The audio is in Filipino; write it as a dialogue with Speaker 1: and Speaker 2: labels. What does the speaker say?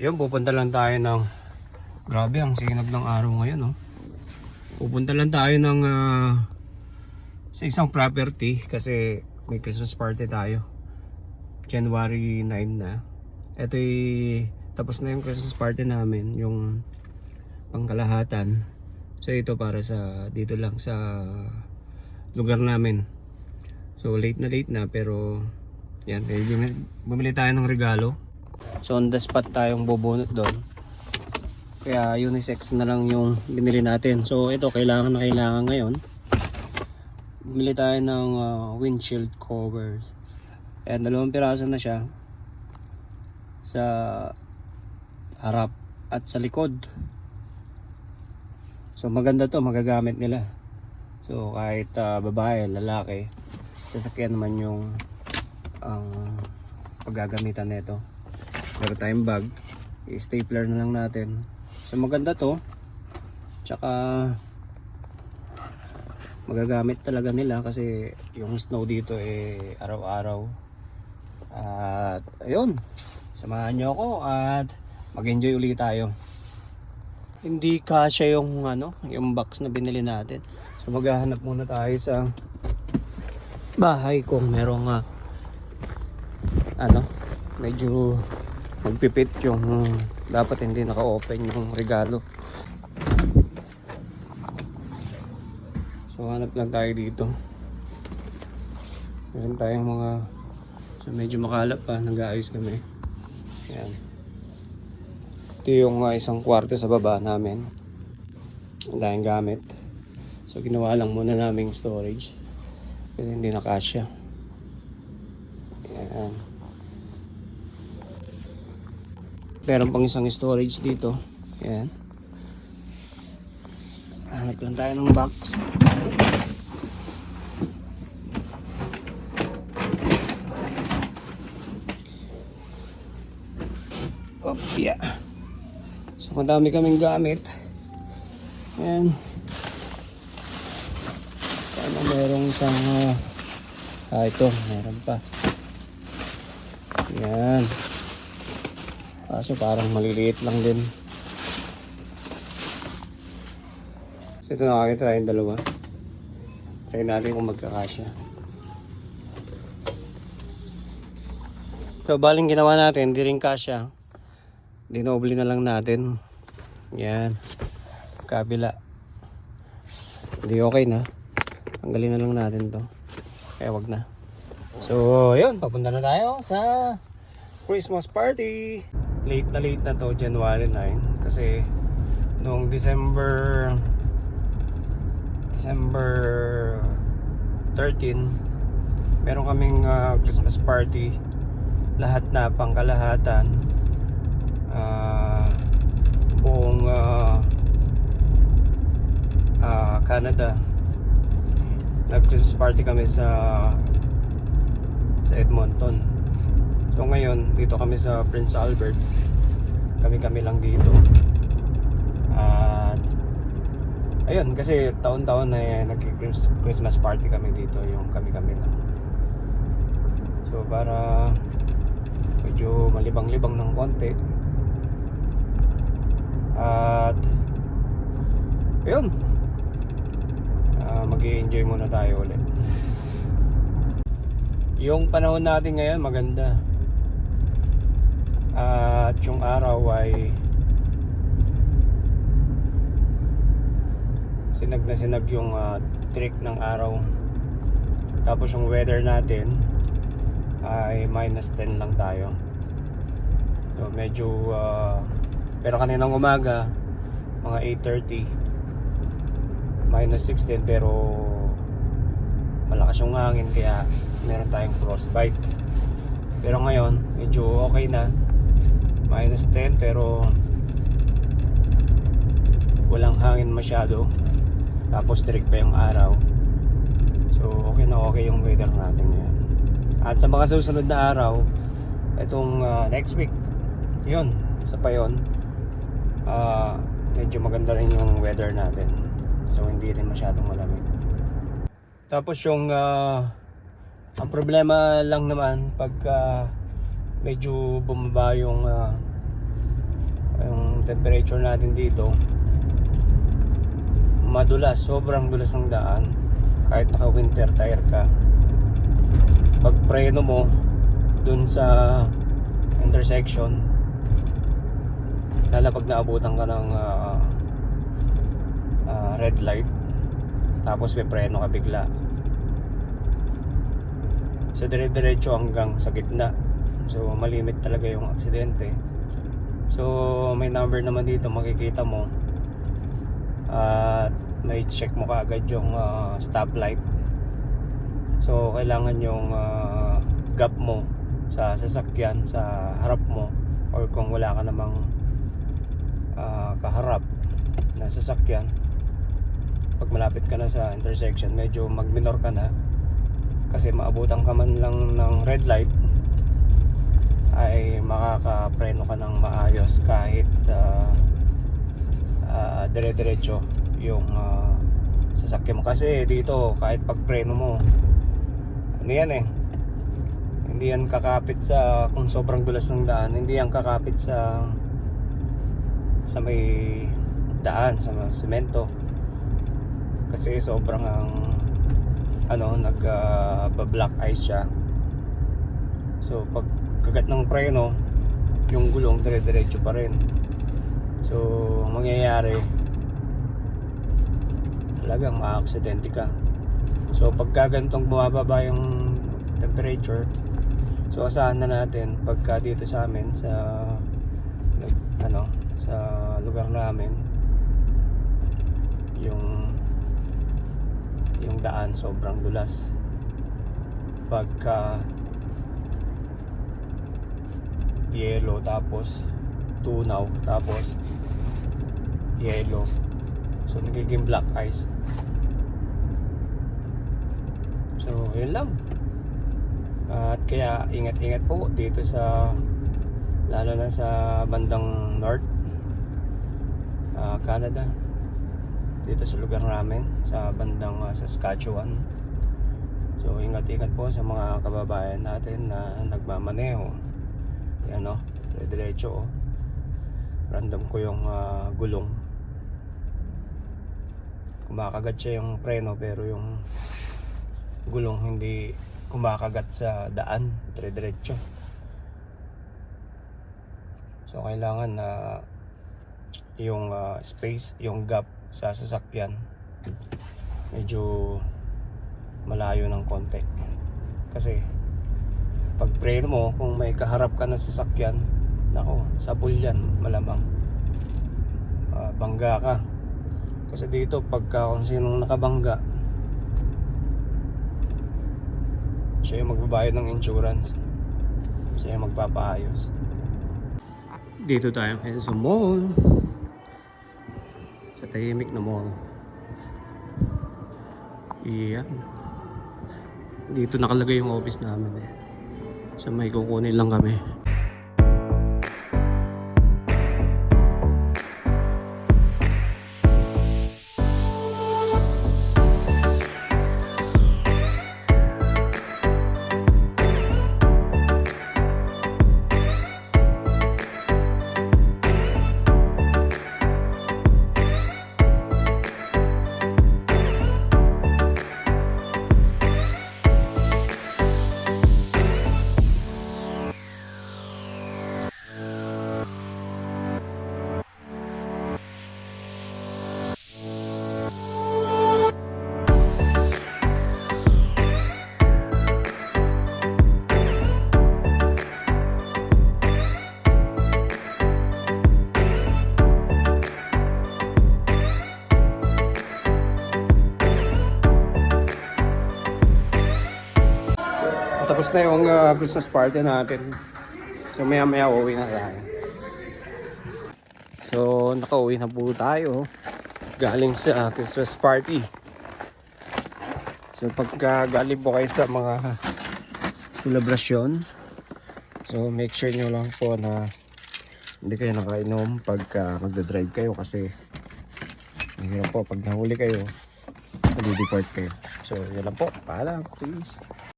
Speaker 1: Yun, pupunta lang tayo ng grabe ang sinag ng araw ngayon, oh. Pupunta lang tayo ng sa isang property kasi may Christmas party tayo. January 9 na. Ito tapos na yung Christmas party namin, yung pangkalahatan. So ito para sa dito lang sa lugar namin. So late na pero yan, bumili tayo ng regalo. So on the spot tayong bubunot doon. Kaya unisex na lang yung binili natin. So ito kailangan na kailangan ngayon. Bumili tayo ng windshield covers. Ayan, 2 piraso na siya sa harap at sa likod. So maganda to, magagamit nila. So kahit babae, lalaki, sasakyan naman yung paggagamitan nito. Meron tayong bag, i-stapler na lang natin. So maganda to. Tsaka magagamit talaga nila kasi yung snow dito araw-araw. At ayun, samahan nyo ako at mag-enjoy ulit tayo. Hindi kasya yung yung box na binili natin. So maghahanap muna tayo sa bahay kung merong medyo magpipit yung dapat hindi naka-open yung regalo. So hanap lang tayo dito. Meron tayong mga medyo makalap pa, nag-aayos kami. Ayan. Ito yung isang kwarto sa baba namin. Ang daming gamit. So ginawa lang muna naming storage kasi hindi na kasya. Ayan. Meron pang isang storage dito. Ayan. Hanap lang tayo ng box. Yeah. So madami kaming gamit. Ayan. Sana merong isang ito, meron pa. Ayan. Kaso parang maliliit lang din. So ito, nakakita tayong dalawa. Try natin kung magkakasya. So baling ginawa natin, hindi rin kasya. Dinoble na lang natin. Yan. Kabila. Hindi okay na. Tanggalin na lang natin to. Kaya wag na. So yun, papunta na tayo sa Christmas party. Late na to, January 9. Kasi noong December 13 meron kaming Christmas party. Lahat na pangkalahatan. Buong Canada. Nag-Christmas party kami sa Edmonton. So ngayon dito kami sa Prince Albert. Kami lang dito. At ayun, kasi taon-taon na nag-Christmas party kami dito, yung kami lang. So para medyo malibang-libang ng konti. At ayun, mag-i-enjoy muna tayo ulit. Yung panahon natin ngayon maganda. At yung araw ay sinag na sinag yung trick ng araw. Tapos yung weather natin ay -10 lang tayo. So medyo pero kaninang umaga mga 8:30 -16 pero malakas yung hangin kaya meron tayong frostbite. Pero ngayon medyo okay na, -10 pero walang hangin masyado, tapos strict pa yung araw. So okay na okay yung weather natin ngayon. At sa mga susunod na araw, itong next week, yun, sa payon, medyo maganda rin yung weather natin. So hindi rin masyadong malamig. Tapos yung ang problema lang naman pagka medyo bumaba yung temperature natin dito, madulas, sobrang dulas ng daan kahit naka winter tire ka. Pag preno mo dun sa intersection, lalo pag naabutan ka ng red light, tapos may preno ka bigla, so dire-diretso hanggang sa gitna, so malimit talaga yung aksidente. So may number naman dito makikita mo, at may check mo kaagad yung stoplight. So kailangan yung gap mo sa sasakyan sa harap mo, or kung wala ka namang kaharap na sasakyan, pag malapit ka na sa intersection, medyo mag-minor ka na, kasi maabutan ka man lang ng red light ay makakapreno ka ng maayos kahit dire-diretso yung sasakyan mo. Kasi dito kahit pagpreno mo, ano yan eh, hindi yan kakapit sa, kung sobrang dulas ng daan, hindi yan kakapit sa may daan, sa semento, kasi sobrang nag-black ice siya. So pag kagat ng preno, yung gulong dire-diretso pa rin. So ang mangyayari, talagang ma-aksidente ka. So pagka ganitong bumababa yung temperature, so asahan na natin pagka dito sa amin sa sa lugar namin, yung daan sobrang dulas. Pagka yellow, tapos tunaw, tapos yellow, so nagiging black ice. So yun lang. At kaya ingat-ingat po dito sa, lalo na sa bandang north Canada, dito sa lugar namin sa bandang Saskatchewan. So ingat-ingat po sa mga kababayan natin na nagmamaneho. Yan o, diretso o. Random ko yung gulong, kumakagat siya yung preno, pero yung gulong hindi kumakagat sa daan, dire-diretso. So kailangan na yung space, yung gap sa sasakyan medyo malayo ng konti, kasi pag preno mo, kung may kaharap ka na sasakyan, nako, sabol yan malamang, bangga ka. Kasi dito pagka kung sinong nakabangga, siya yung magbabayad ng insurance, siya yung magpapaayos. Dito tayo ngayon sa mall, sa tahimik na mall. Iyan, dito nakalagay yung office namin eh, so may kukunin lang kami. Tapos na yung Christmas party natin. So maya maya uwi na tayo. So nakauwi na po tayo galing sa Christmas party. So pagka galing po kayo sa mga celebration, so make sure nyo lang po na hindi kayo nakainom pagka magdadrive kayo, kasi mahirap po pag nahuli kayo, mag-deport kayo. So yun lang po, paalam, please.